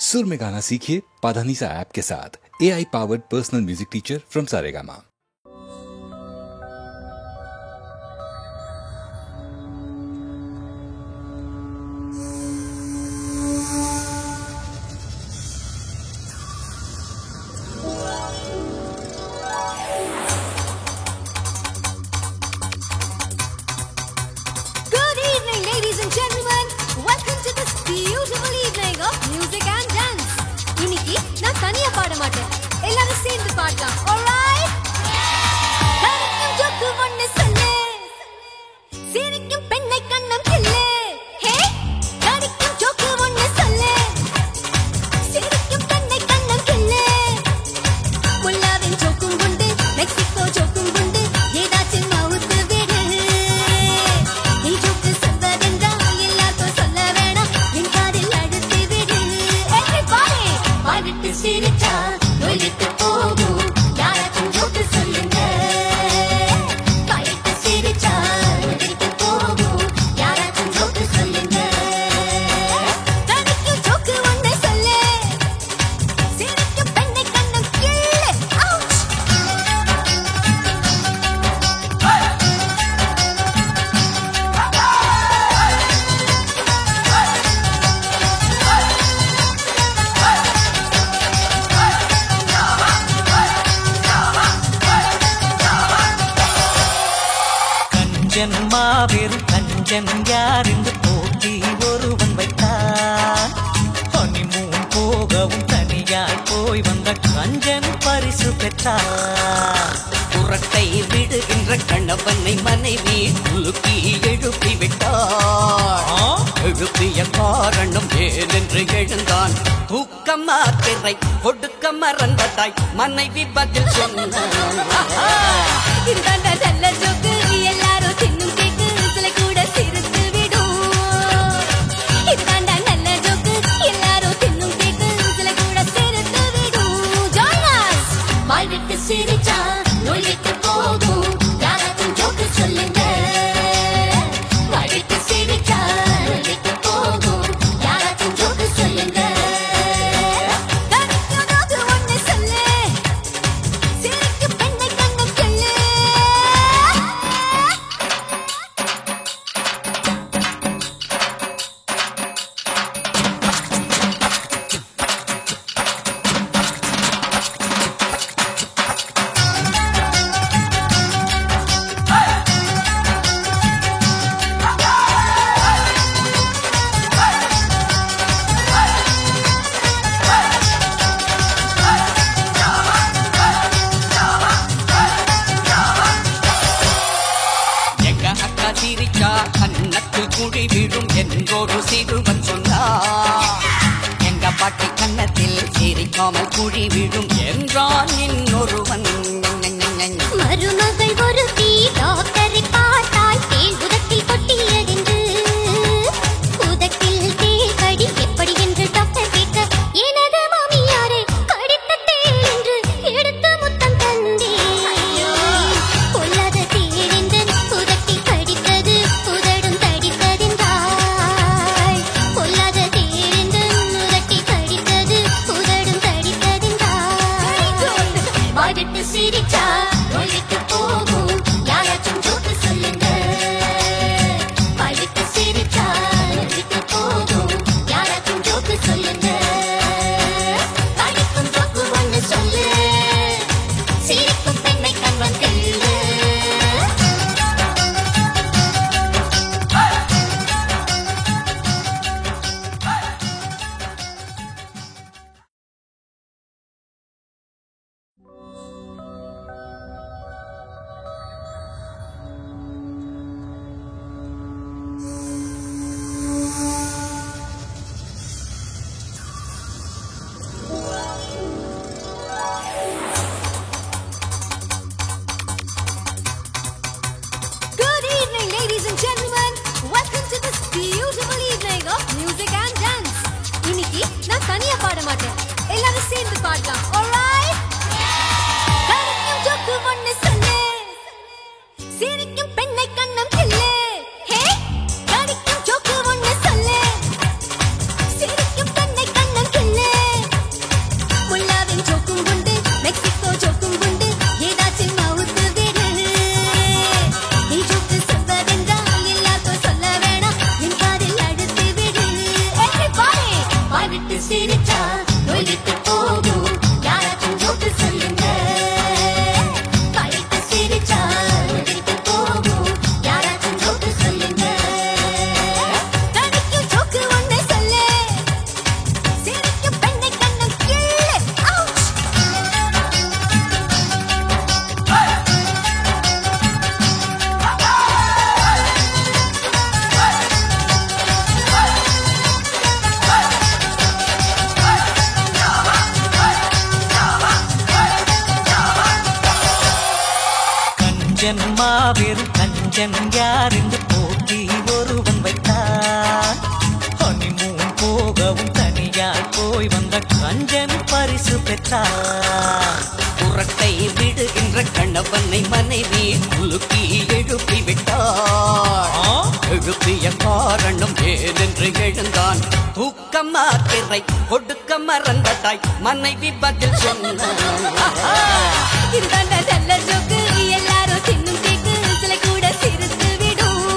सुर में गाना सीखिए पाधानीसा ऐप के साथ AI powered personal music teacher from Saregama. மாபெரும் கஞ்சன் யார் என்று போட்டி ஒருவன் வைத்தான். ஹனிமூன் போகவும் தனியாய் போய் வந்த கஞ்சன் பரிசு பெற்றான். புறத்தை விடுகின்ற கணவனை மனைவி குலுக்கி எழுப்பி விட்டான். எழுப்பிய காரணம் ஏனென்று எழுந்தான். தூக்கம் மாத்திரை கொடுக்க மறந்ததாய் மனைவி பதில் சொன்னான். எல்லாரும் தின்னும் கேக்கு சில கூட சிரித்து விடும். இதுதாண்டா நல்ல ஜோக்கு, எல்லாரும் தின்னும் கேக்கு சில கூட சிரித்து விடும். Join us. வாய் விட்டு சிரிச்சா நோய் விட்டு போகும். யாராச்சும் ஜோக்கு சொல்லுங்க. வாய் விட்டு சிரிச்சா நோய் விட்டு போகும். யாராச்சும் ஜோக்கு சொல்லுங்க. ஒன்னு சொல்லு, சிரிக்கு பெண்ணை கண்ணம் சொல்லு. கண்ணத்தில் குழி விடும் என்றொரு சிறுவன் சொன்னார். எங்க பாட்டி கண்ணத்தில் சிரிக்காமல் குழி விடும் என்றான் இன்னொருவன். மருமகள் ஒரு டாக்டரை பார்த்தால் தேல் உதட்டில் கொட்டியதென்று. உதட்டில் தேல் கடி எப்படி என்று டாக்டர் கேட்க, எனது மாமியாரை கடித்த தேல் என்று எடுத்து முத்தம் தந்தே. பொல்லாத தேல் என்று உதட்டில் கடித்தது உதடும் தடித்ததென்றாய். பொல்லாத தேல் என்று உதட்டில் கடித்தது உதடும் தடித்ததென்றாய். வாய்விட்டு சிரிச்சா நோய் விட்டு போகும். யாராச்சும் ஜோக்கு சொல்லுங்க. வாய்விட்டு சிரிச்சா நோய் விட்டு போகும். யாராச்சும் ஜோக்கு சொல்லுங்க. கடிக்கும் ஜோக்கு ஒன்னு சொல்லு, சிரிக்கும் பெண்ணை கண்வன் கல்லு. கடிக்கும் ஜோக்கு ஒன்னு சொல்லு, சிரிக்கும் பெண்ணை கண்ணம் கிள்ளு. சிரிச்சா நோய் விட்டு போகும் யாராச்சும் ஜோக்கு சொல்லுங்க வாய்விட்டு சிரிச்சா நோய் விட்டு போகும் யாராச்சும் ஜோக்கு சொல்லுங்க கடிக்கும் ஜோக்கு ஒண்ணு சொல்லு சிரிக்கும் பெண்ணை கண்ணம் கிள்ளு அவுச் கஞ்சன் மாபெரும் கஞ்சன் யார் என்று போட்டி ஒருவன் வைத்தான் ஹனிமூன் போகவும் தனியாய் போய் வந்த கஞ்சன் பரிசு பெற்றான் புறத்தை விடுகின்ற கணவனை மனைவி குலுக்கி எழுப்பி விட்டான் எழுப்பிய காரணம் ஏனென்று எழுந்தான் தூக்கம் மாத்திரை கொடுக்க மறந்ததாய் மனைவி பதில் சொன்னான் இதுதாண்டா நல்ல ஜோக்கு எல்லாரும் தின்னும் கேக்கு சில கூட சிரித்து விடும்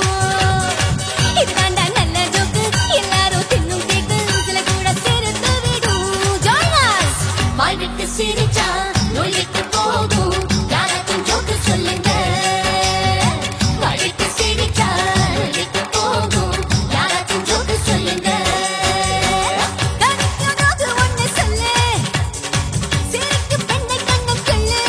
இதுதாண்டா நல்ல ஜோக்கு எல்லாரும் தின்னும் கேக்கு சில கூட சிரித்து விடும் ஜாயின் அஸ் வாய் விட்டு சிரிச்சா நோய் விட்டு போகும் யாராச்சும் ஜோக்கு சொல்லுங்க வாய் விட்டு சிரிச்சா நோய் விட்டு போகும் யாராச்சும் ஜோக்கு சொல்லுங்க கடிக்கும் ஜோக்கு ஒண்ணு சொல்லு சிரிக்கும் பெண்ணை கண்ணம் கிள்ளு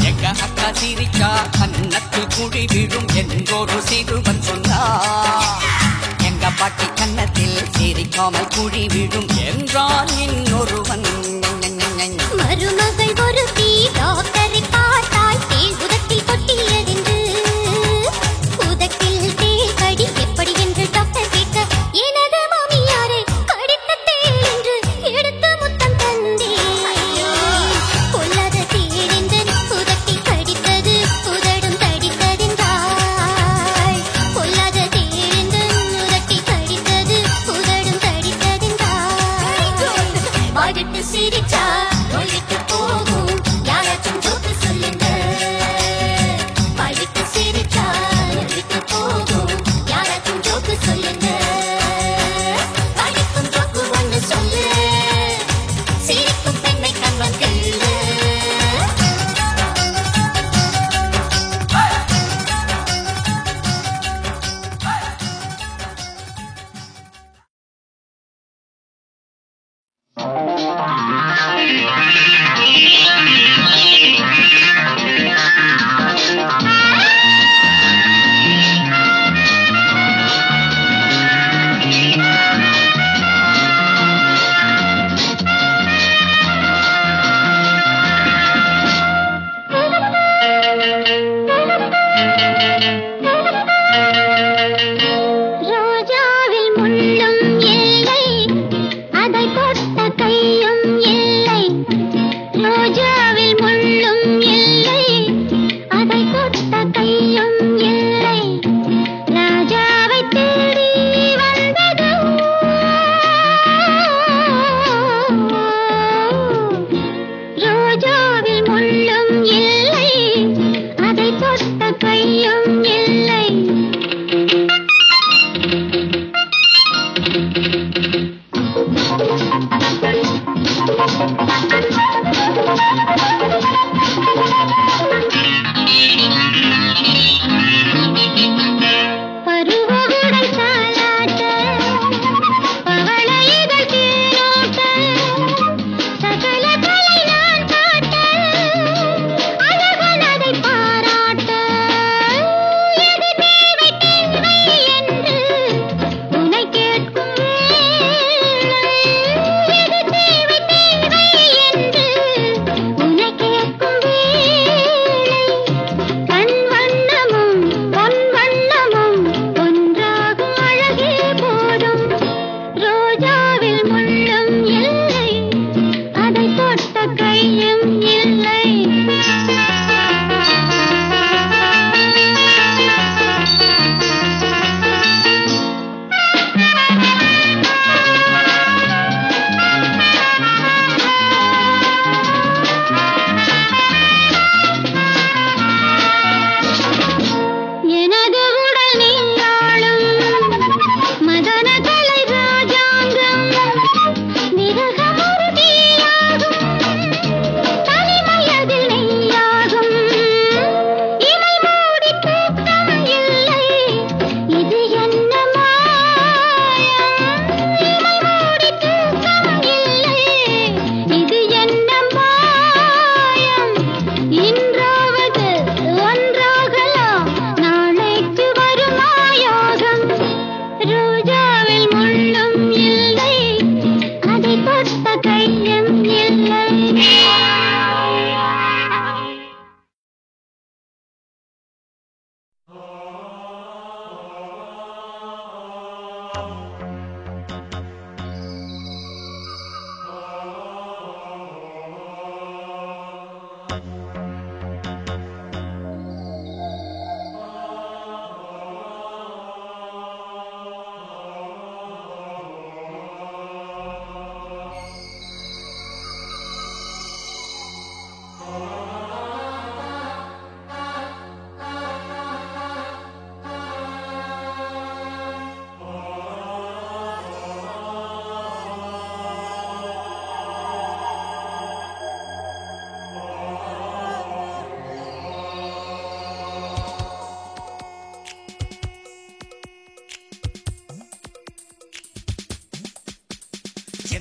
எங்க அக்கா சிரிச்சா கன்னத்தில் குழி விழும் என்றொரு சிறுவன் சொன்னார் எங்க பாட்டி கன்னத்தில் சிரிக்காமல் குழி விழும் என்றான் இன்னொருவன் மருமகள் ஒருத்தி டாக்டரை பார்த்தால் தேள் உதட்டில் கொட்டியதென்று உதட்டில் தேள் கடி எப்படி என்று டாக்டர் கேட்க எனது மாமியாரே கடித்த தேள் என்று எடுத்து முத்தம் தந்தேன் பொல்லாத தேள் என்று உதட்டில் கடித்தது உதடும் தடித்ததென்றாள் பொல்லாத தேள் என்று உதட்டில் கடித்தது உதடும் தடித்ததென்றாள் வாய்விட்டு சிரிச்சா நோய் விட்டு போகும் யாராச்சும் ஜோக்கு சொல்லுங்க வாய்விட்டு சிரிச்சா நோய் விட்டு போகும் யாராச்சும் ஜோக்கு சொல்லுங்க கடிக்கும் ஜோக்கு ஒண்ணு சொல்லு சிரிக்கும் பெண்ணை கண்ணம் கிள்ளு ரோஜாவில் முள்ளும் இல்லை அதை தொட்ட கை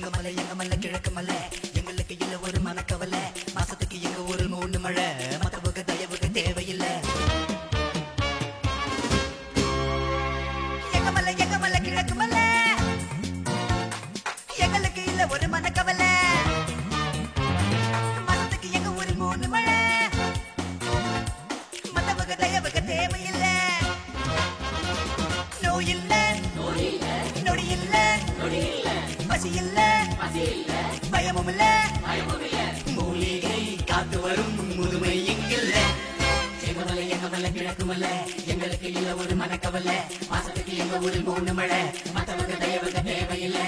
எங்க மலை கிழக்கு மலை எங்களுக்கு இல்ல ஒரு மனக்கவலை மாசத்துக்கு எங்க ஒரு 3 மழை மத்தவங்க தயவுக்கு தேவையில்லை எங்க மலை கிழக்கு மலை எங்களுக்கு இல்ல ஒரு மனக்கவலை மாசத்துக்கு எங்க ஒரு 3 மழை மத்தவங்க தயவுக்கு தேவையில்லை நோய் இல்ல நொடி இல்ல பசி இல்ல பயமும் இல்ல மூலிகை காத்து வரும் முதுமை இங்கில்ல எங்க மலை கிழக்கு மலை எங்களுக்கு இல்ல ஒரு மனக்கவலை மாசத்துக்கு எங்க ஒரு 3 மழை மத்தவங்க தயவுக்கு தேவையில்லை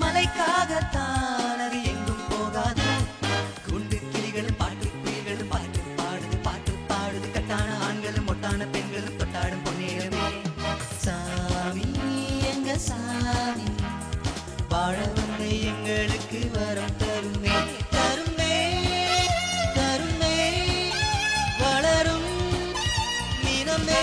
மலைக்காகத்தான் அது எங்கும் போகாது குண்டு கிளிகளும் பாட்டு குயில்களும் பாட்டு பாடுது கட்டான ஆண்களும் மொட்டான பெண்களும் தொட்டாடும் பொன்னேகமே சாமி எங்க சாமி வாழ வந்த எங்களுக்கு வரம் தருமே வளரும் மீனமே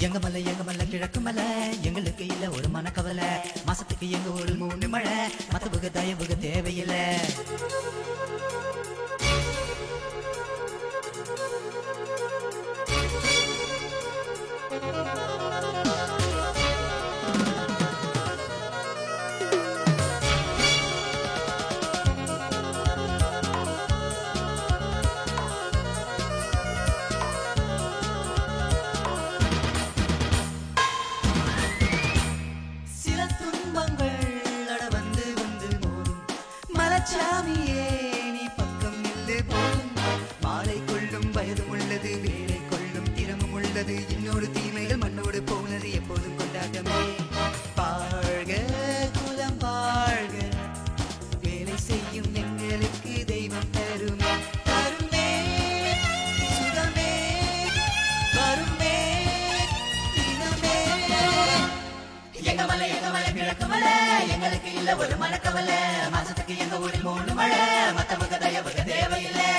எங்க மலை கிழக்கு மலை எங்களுக்கு இல்ல ஒரு மனக்கவலை மாசத்துக்கு எங்க ஒரு 3 மழை மத்தவங்க தயவுக்கு தேவையில்லை சாமியே நீ பக்கம் இல்லை போதும் மாலை கொள்ளும் வயதும் உள்ளது வேலை கொள்ளும் திறமும் உள்ளது என்னோடு தீமைகள் மண்ணோடு போனது எப்போதும் கொண்டாட்டமே வாழ்க குலம் வாழ்க வேலை செய்யும் எங்களுக்கு தெய்வம் தருமே சுகமே வருமே தினமே எங்க மலை கிழக்கு மலை எங்களுக்கு இல்ல ஒரு மனக்கவலை மாசத்துக்கு எங்க ஒரு 3 மழை மத்தவங்க தயவுக்கு தேவையில்லை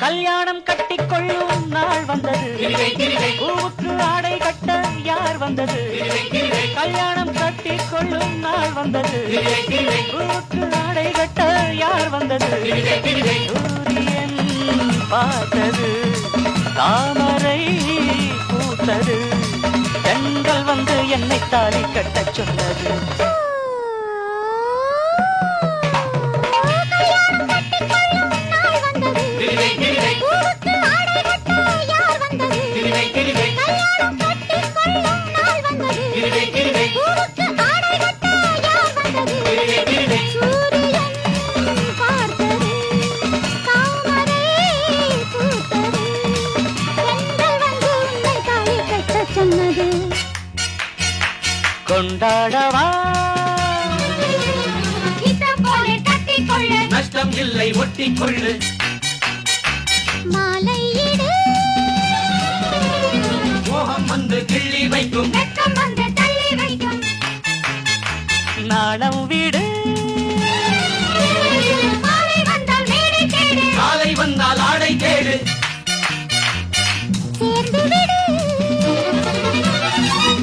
கல்யாணம் கட்டிக்கொள்ளும் நாள் வந்தது பூவுக்கு ஆடை கட்ட யார் வந்தது கல்யாணம் கட்டிக்கொள்ளும் நாள் வந்தது பூவுக்கு ஆடை கட்ட யார் வந்தது சூரியன் பார்த்தது தாமரை பூத்தது பெண்கள் வந்து என்னை தாலி கட்டச் சொன்னது ஊருக்கு ஆடை கட்ட வாழவா நஷ்டம் இல்லை ஒட்டிக்கொள்ளு மாலையிடு மோகம் வந்து கிள்ளி வைக்கும் வெட்கம் வந்து தள்ளி வைக்கும் நாளம் வீடு மாலை வந்தால் மேடை தேடு காலை வந்தால் ஆடை தேடு சேர்ந்து விடு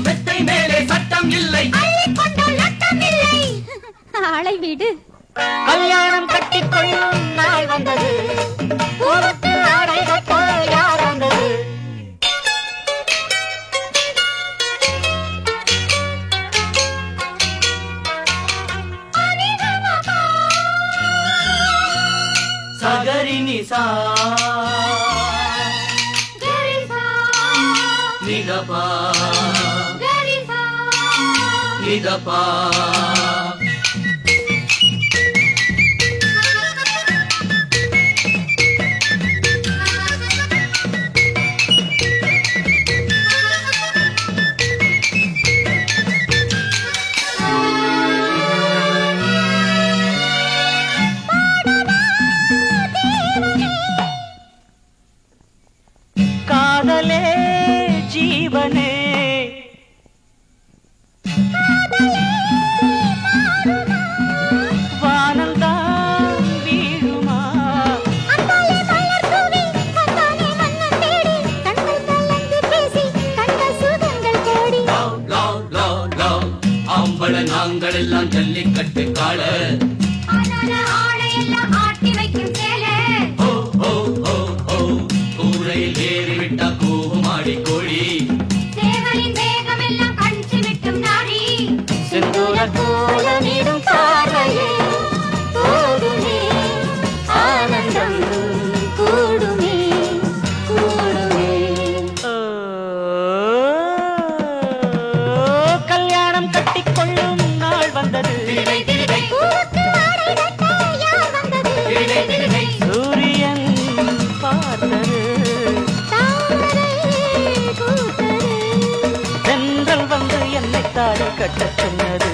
வெத்தை மேலே சட்டம் இல்லை அள்ளிக் கொண்டால் நட்டம் இல்லை ஆளை விடு கல்யாணம் கட்டிக்கொள்ளும் நாள் வந்தது பூவுக்கு ஆடை கட்ட யார் வந்தது சகரி நிசா நிதபா நிதபா காதலே ஜீவனே வானம்தான் வீழுமா அந்தாலே மலர் தூவி வந்தானே மன்னன் தேடி கண்கள் கலந்து பேசி கண்கள் சுகங்கள் தேடி லவ் லவ் லவ் லவ் ஆம்பள நாங்கள் எல்லாம் ஜல்லிக்கட்டு காள ஆனால ஆடையெல்லாம் ஆட்டி வைக்கும் சேலை ஓ ஓ ஓ ஓ கூரையில் ஏறிவிட்டா கூவுமாடி கோழி சேவலின் வேகம் எல்லாம் கஞ்சி விட்டும் நாடி செந்தூர கோலமிடும் பார்வையே போதுமே ஆனந்தம் கூடுமே கூடுமே கல்யாணம் கட்டிக்கொள்ளும் நாள் வந்தது பூவுக்கு ஆடை கட்ட யார் வந்தது சூரியன் பார்த்தது தாமரை பூத்தது தென்றல் வந்து என்னை தாடி கட்டச் சொன்னது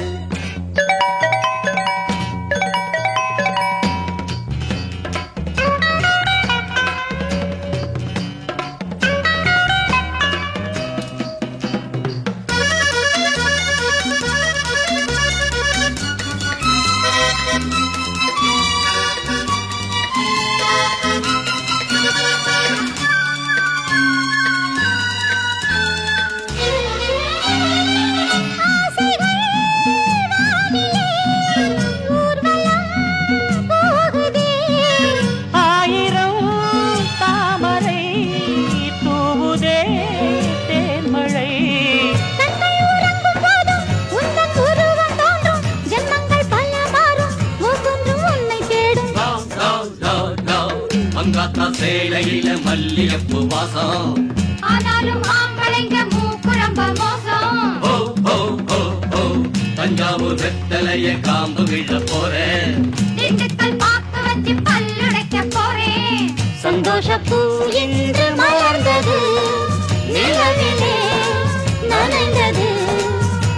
ஆயிரம் தாமரை தூவுதே தேன்மழை love love love love Mankatha சேலையில மல்லியப்பு வாசம் ஓ ஓ ஓ ஓ தஞ்சாவூர் வெத்தலைய காம்பு விழ போறேன் சந்தோஷப்பூ இன்று மலர்ந்தது நிலவிலே நனைந்தது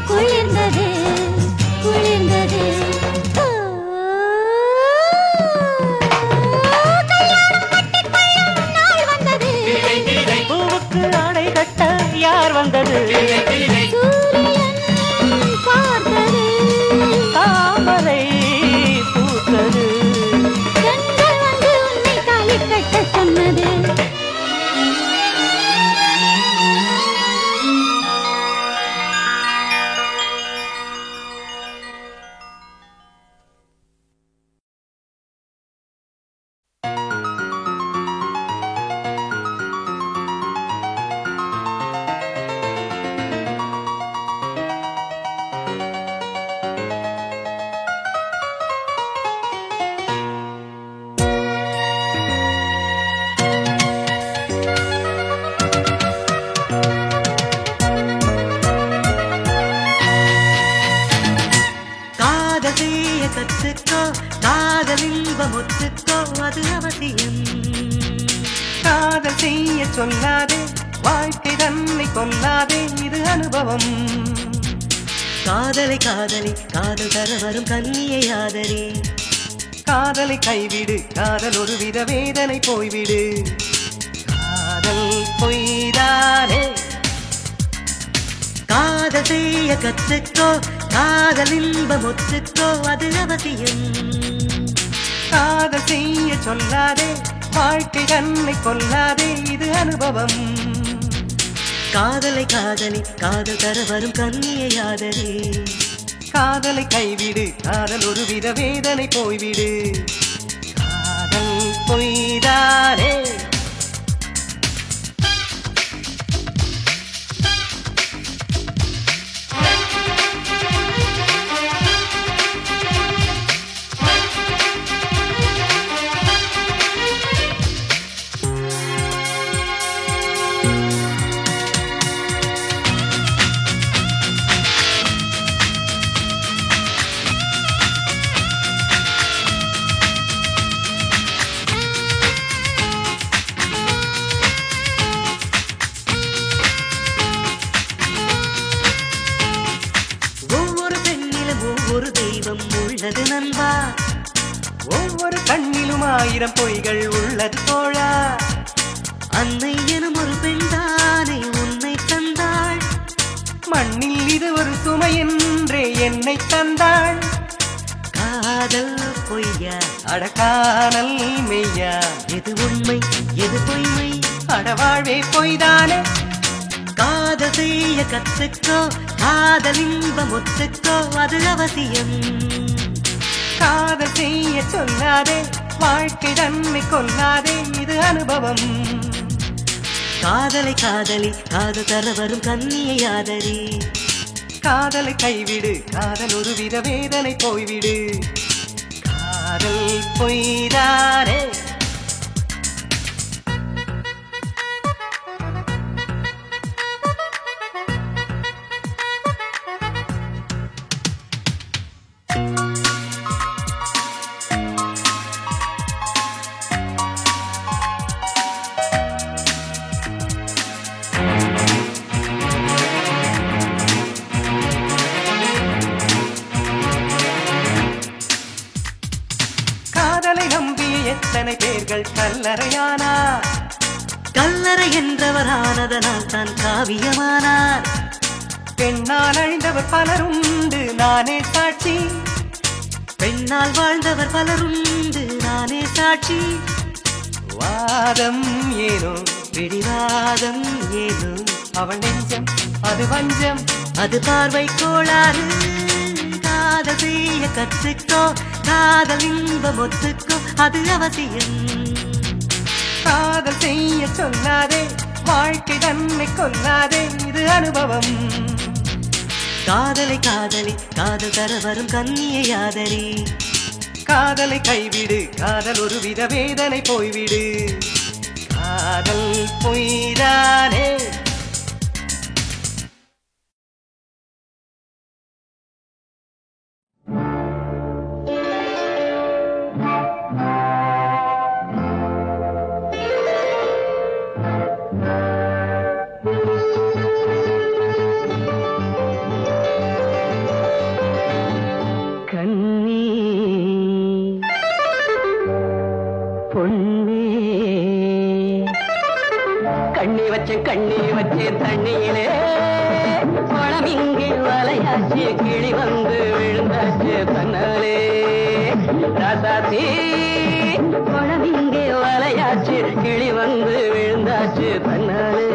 குளிர்ந்தது குளிர்ந்தது பூவுக்கு ஆடை கட்ட யார் வந்தது சூரியன் பார்த்தது தாமரை பூத்தது கண்கள் வந்து உன்னை தாலி கட்ட சொன்னது கத்துக்கோ காதலில் இன்பமொத்துக்கோ அது அவசியம். காதல் செய்ய சொல்லாதே, வாழ்க்கை தன்னை கொல்லாதே, இது அனுபவம். காதலை காதலி காதல் தர வரும் கன்னியை ஆதரி. காதலை கைவிடு காதல் ஒரு வித வேதனை போய்விடு. காதல் பொய்தானே. காதல் செய்ய கற்றுக்கோ காதல் இன்பம் ஒத்துக்கோ அது அவசியம். காதல் செய்ய சொல்லாதே வாழ்க்கை தன்னை கொல்லாதே இது அனுபவம். காதலை காதலி காதல் தர வரும் கன்னியை ஆதரி. காதலை கைவிடு காதல் ஒரு வித வேதனை போய்விடு. காதல் பொய்தானே. உள்ளது நண்பா ஒவ்வொரு கண்ணிலும் ஆயிரம் பொய்கள் உள்ளது தோழா. அன்னை எனும் ஒரு பெண்தானே உன்னை தந்தாள். மண்ணில் இது ஒரு சுமை என்றே என்னை தந்தாள். காதல் பொய்யா அடக்கானல் மெய்யா எது உண்மை எது பொய்மை அடவாழ்வே பொய்தானே. காதல் செய்ய கற்றுக்கோ காதல் இன்பம் ஒத்துக்கோ அது அவசியம். காதல் செய்ய சொல்லாதே வாழ்க்கை தன்னை கொல்லாதே இது அனுபவம். காதலை காதலி காதல் தர வரும் கன்னியை ஆதரி. காதலை கைவிடு காதல் ஒரு வித வேதனை போய்விடு. காதல் பொய்தானே. எத்தனை பேர்கள் கல்லறையானார். கல்லறை என்றவர் ஆனதனால் தான் காவியமானார். பெண்ணால் அழிந்தவர் பலருண்டு நானே சாட்சி. பெண்ணால் வாழ்ந்தவர் பலருண்டு நானே சாட்சி. வாதம் ஏனோ பிடிவாதம் ஏனோ அவள் நெஞ்சம் அது வஞ்சம் அது பார்வை கோளாறு. காதல் செய்ய கற்றுக்கோ காதல் இன்பம் ஒத்துக்கோ அது அவசியம். காதல் செய்ய சொல்லாதே வாழ்க்கை தன்னை கொல்லாதே இது அனுபவம். காதலை காதலி காதல் தர வரும் கன்னியை ஆதரி. காதலை கைவிடு காதல் ஒரு வித வேதனை போய்விடு. காதல் பொய்தானே. கண்ணி வச்சு தண்ணியிலே குளம் இங்கே வலையாச்சு கிளி வந்து விழுந்தாச்சு தன்னாலே. ராசாத்தி குளம் இங்கே வலையாச்சு கிளி வந்து விழுந்தாச்சு தன்னாலே.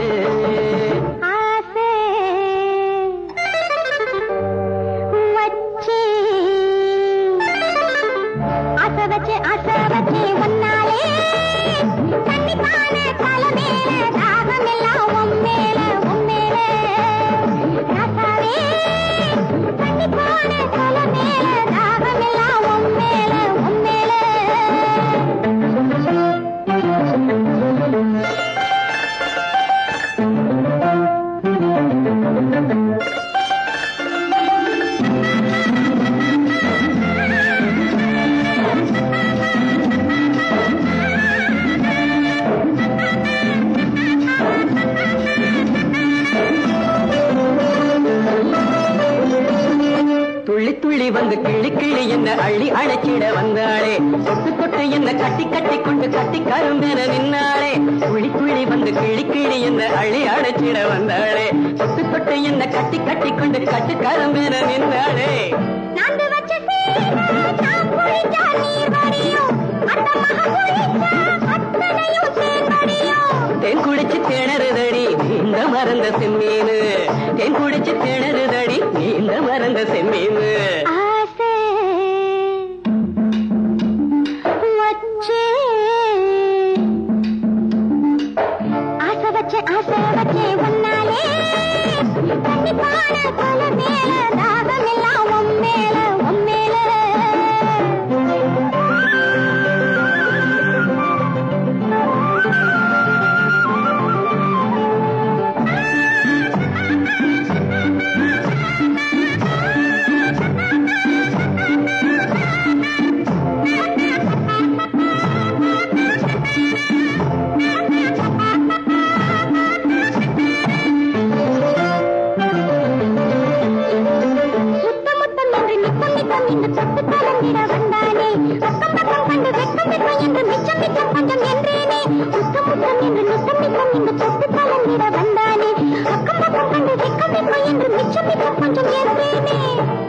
வந்து கிள்ளி கிள்ளி என்ன அள்ளி அழைச்சிட வந்தாளே தொட்டு தொட்டு என்ன கட்டி கட்டி கொண்டு கட்டி கரும்பெற நின்னாளே குழி குழி வந்து கிள்ளி கிள்ளி என்ன அள்ளி அழைச்சிட வந்தாளே தொட்டு தொட்டு என்ன கட்டி கட்டி கொண்டு கட்டி கரும்பெற நின்னாளே தேன் குடிச்சு திணறுதடி நீந்த மறந்த செம்மீனு தேன் குடிச்சு திணறுதடி நீந்த மறந்த செம்மீனு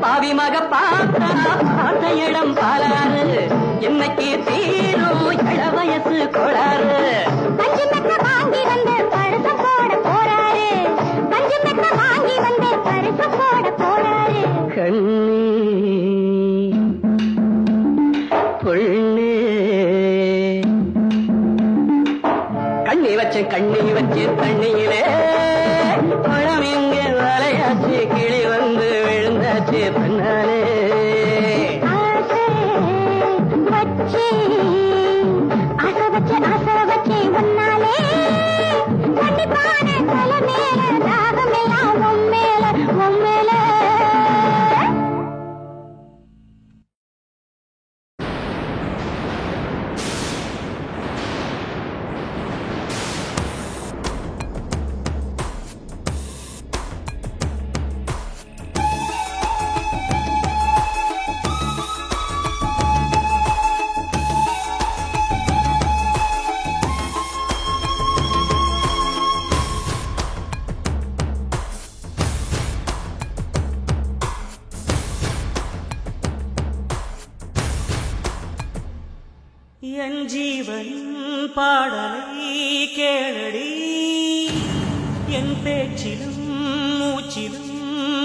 பாவி மக பார்த்த இடம் பாலாறு என்னைக்கு தீரும் இள வயசு கோளாறு வாங்கி வந்து பரிசு போட போறாரு வாங்கி வந்து பரிசு போட போறாரு கண்ணி பொண்ணு கண்ணி வச்சேன் தண்ணியிலே பழம் எங்க வலையாச்சு கிளி வந்து விழுந்தாச்சு பண்ணாலே என் ஜீவன் பாடலை கேளடி என் பேச்சிலும் மூச்சிலும்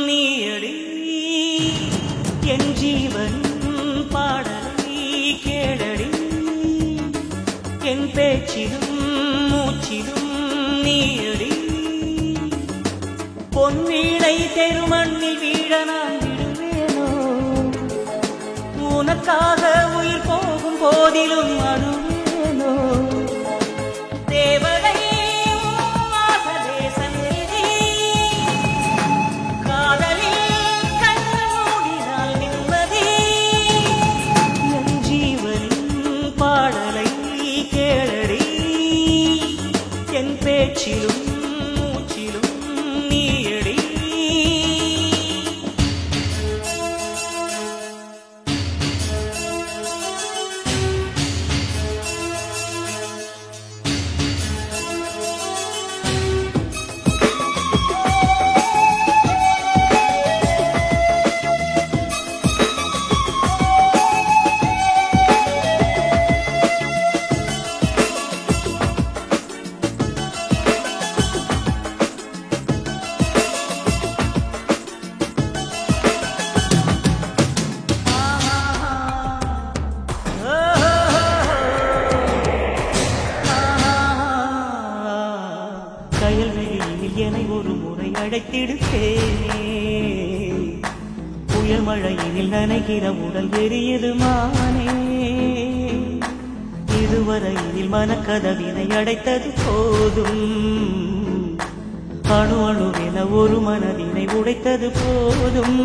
நீயடி என் ஜீவன் பாடலை கேளடி என் பேச்சிலும் மூச்சிலும் நீயடி பொன்வீணை தெருமண்ணில் வீழ நான் விடுவேனோ உனக்காக உயிர் போகும் போதிலும் அழுவேனோ தேவதை காதலில் கண்ணு மூடினால் நிம்மதி என் ஜீவனின் பாடலை கேளடி என் பேச்சிலும் மூச்சிலும் நீயடி புயல் மழையினில் நனைகிற உடல் எரியுது மானே இதுவரையில் மனக்கதவினை அடைத்தது போதும் அணு அணுவென ஒரு மனதினை உடைத்தது போதும்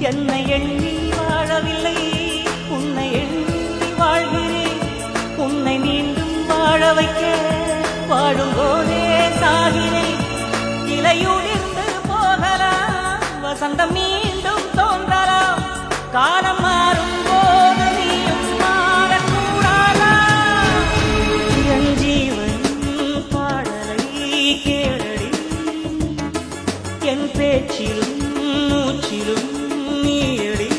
என்னை எண்ணி வாழவில்லை உன்னை எண்ணி வாழ்கிறேன் உன்னை மீண்டும் வாழ வைக்க வாழும் போதே சாகிறேன் இலையுதிர்ந்து போகலாம் வசந்தம் மீண்டும் தோன்றலாம் காலம் மாறும் போது நீயும் மாறக்கூடாதா? என் ஜீவன் பாடலை கேளடி, என் பேச்சிலும் மூச்சிலும் நீயடி.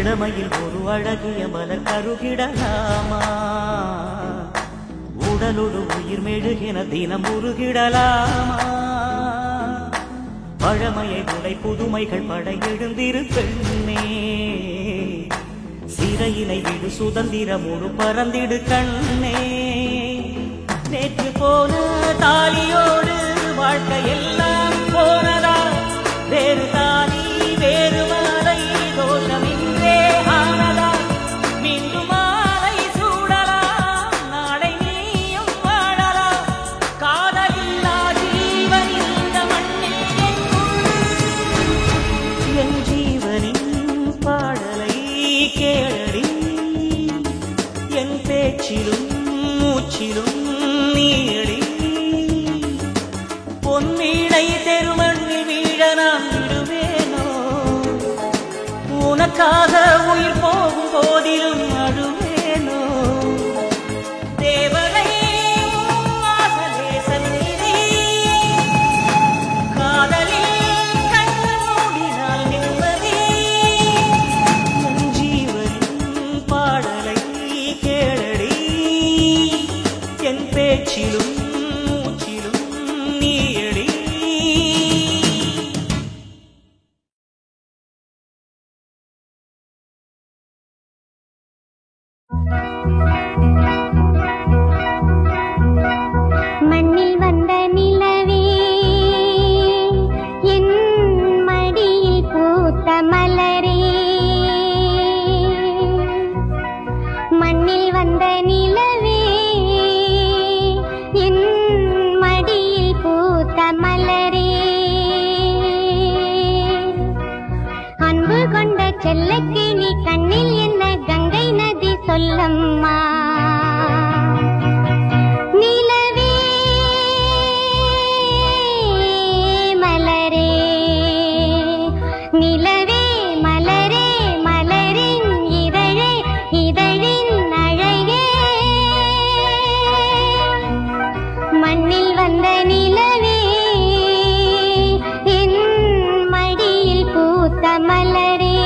இளமையில் ஒரு அழகிய மலர் கருகிடலாமா? உடலோடு உயிர் மெழுகின தினம் உருகிடலாமா? பழமையை உடை புதுமைகள் படையெழுந்திரு பெண்ணே, சிறையினை விடு சுதந்திரமோடு பறந்திடு கண்ணே. நேற்று போன தாலியோடு வாழ்க்கையெல்லாம் போனதா? வேறு தாலி வேறு மாலை தோஷமின்றே ஆனதா? மீண்டும் மாலை சூடலாம், நாளை நீயும் வாழலாம். காதலில்லா ஜீவன் இந்த மண்ணில் என் ஜீவனின் பாடலை கேளடி, என் பேச்சிலும் மூச்சிலும் நீயடி. பொன்மீனை தெருமண்ணில் வீழ நான் விடுவேனோ? உனக்காக உயிர் போகும் போதிலும் அழுவேனோ? தேவனை வாசலே சந்நிதி, காதலில் கண்ணு மூடினால் நிம்மதி. என் ஜீவனின் பாடலை கேளடி, என் பேச்சிலும் மூச்சிலும் நீயடி. மண்ணில் வந்த நிலவே, என் மடியில் பூத்த மலரே. மண்ணில் வந்த நிலவே, என் மடியில் பூத்த மலரே. அன்பு கொண்ட செல்லக்கிளி கண்ணில் என்ன கங்கை நதி சொல்லம்மா. நிலவே மலரே, நிலவே மலரே, மலரின் இதழே, இதழின் அழகே. மண்ணில் வந்த நிலவே, என் மடியில் பூத்த மலரே,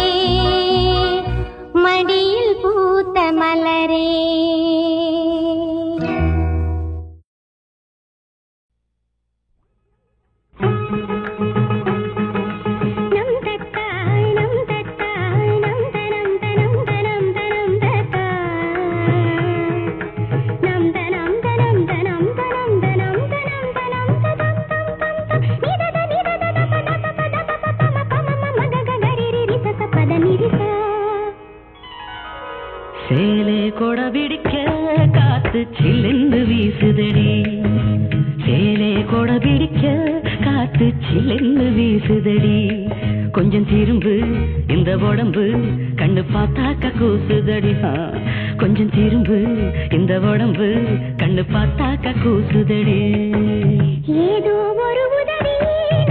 மடியில் பூத்த மலரே. நம் தத்தாய் நம் தத்தாய் நம் தனம் தனம் தனம் தனம் தத்தாய் நம் தனம் தனம் தனம் தனம் தனம் தனம் தனம் ததம் தம் தம் நிதத நிதத தப தப தப பம பம மகக கரிரி ரிச பத நிரிச. சேலே கொட பிடிக்க காத்து சில்லென்று வீசுதடி, சேலே கொட பிடிக்க காத்து சில்லென்று வீசுதடி. கொஞ்சம் திரும்பு இந்த உடம்பு கண்ணு பார்த்தாக்க கூசுதடி. கொஞ்சம் திரும்பு இந்த உடம்பு கண்ணு பார்த்தாக்க கூசுதடி. ஏதோ ஒரு உதவி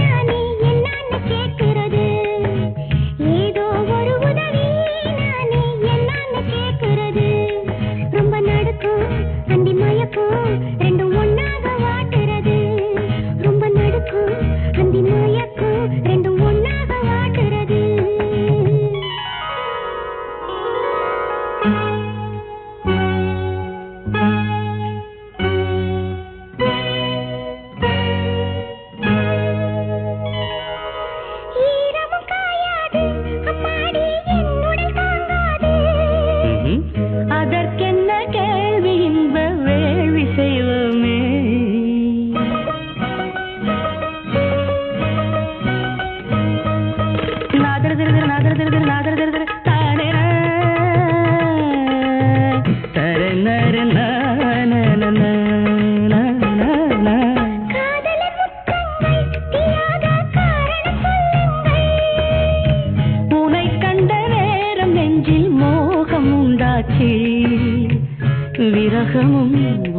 நானே என்னான்னு கேட்கிறது, ஏதோ ஒரு உதவி நானே என்னான்னு கேட்கிறது. ரொம்ப நடுக்கும் அந்தி மயக்கும் ரெண்டும் ஒன்னாக வாட்டுறது. ரொம்ப நடுக்கும் அந்தி மயக்கும் ரெண்டும் ஒன்னாக வாட்டுறது. உனை கண்ட நேரம் நெஞ்சில் மோகம் உண்டாச்சு. விரகமும்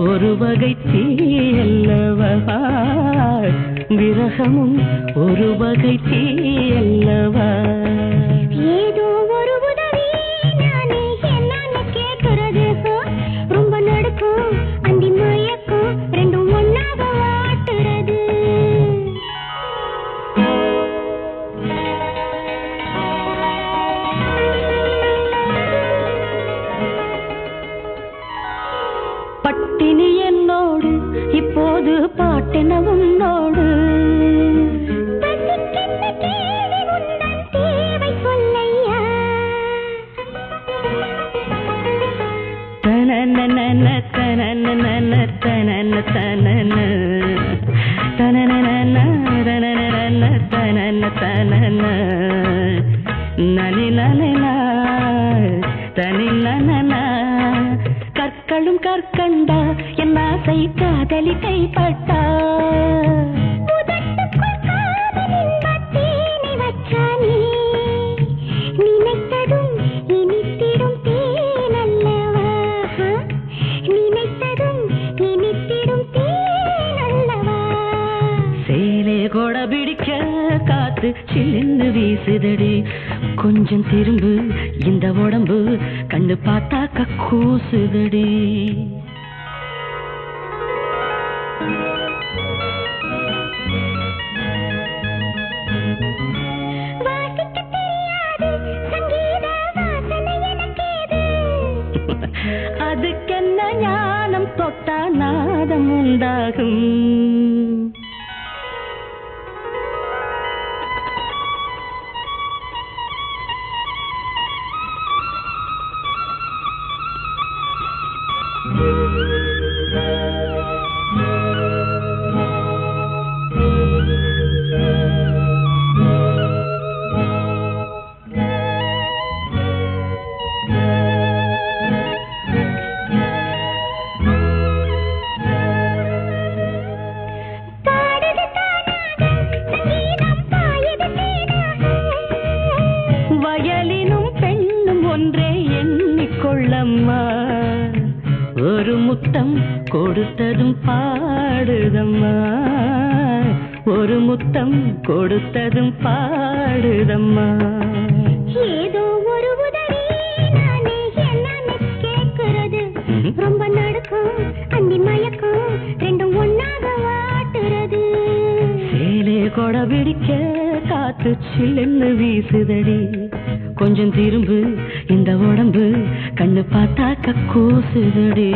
ஒரு வகை தீயல்லவா, விரகமும் ஒரு வகை தீயல்லவா. ஏதோ ஒரு உதவி நானே என்னன்னு கேட்கிறது, ரொம்ப நடுக்கும் அந்தி மயக்கும் ரெண்டும் ஒன்னாக வாட்டுறது. பட்டினி என்னோடு இப்போது பாட்டென உன்னோடு. தனன தனன தனன தனன தனன தனன தனன நனி நனன தனி நனன. கற்களும் கற்கண்டா என் ஆசை காதலி கைப்பட்டா. பிடிக்க காத்து சில்லுன்னு வீசுதடி. கொஞ்சம் திரும்பு இந்த உடம்பு கண்ணு பார்த்தாக்க கூசுதடி. அதுக்கென்ன ஞானம் தொட்டா நாதம் உண்டாகும். வயலினும் பெண்ணும் ஒன்றே எண்ணிக்கொள்ளம்மா. ஒரு முத்தம் கொடுத்ததும் பாடுதம்மா, ஒரு முத்தம் கொடுத்ததும் பாடுதம்மா. ஏதோ ஒரு உதவி நானே என்னன்னு கேட்கிறது, ரொம்ப நடுக்கும் அந்தி மயக்கும் ரெண்டும் ஒன்னாக வாட்டுறது. சேலே கொடை பிடிக்க காத்து சில்லுன்னு வீசுதடி. கொஞ்சம் திரும்பு இந்த உடம்பு கண்ணு பார்த்தாக்க கூசுதடி.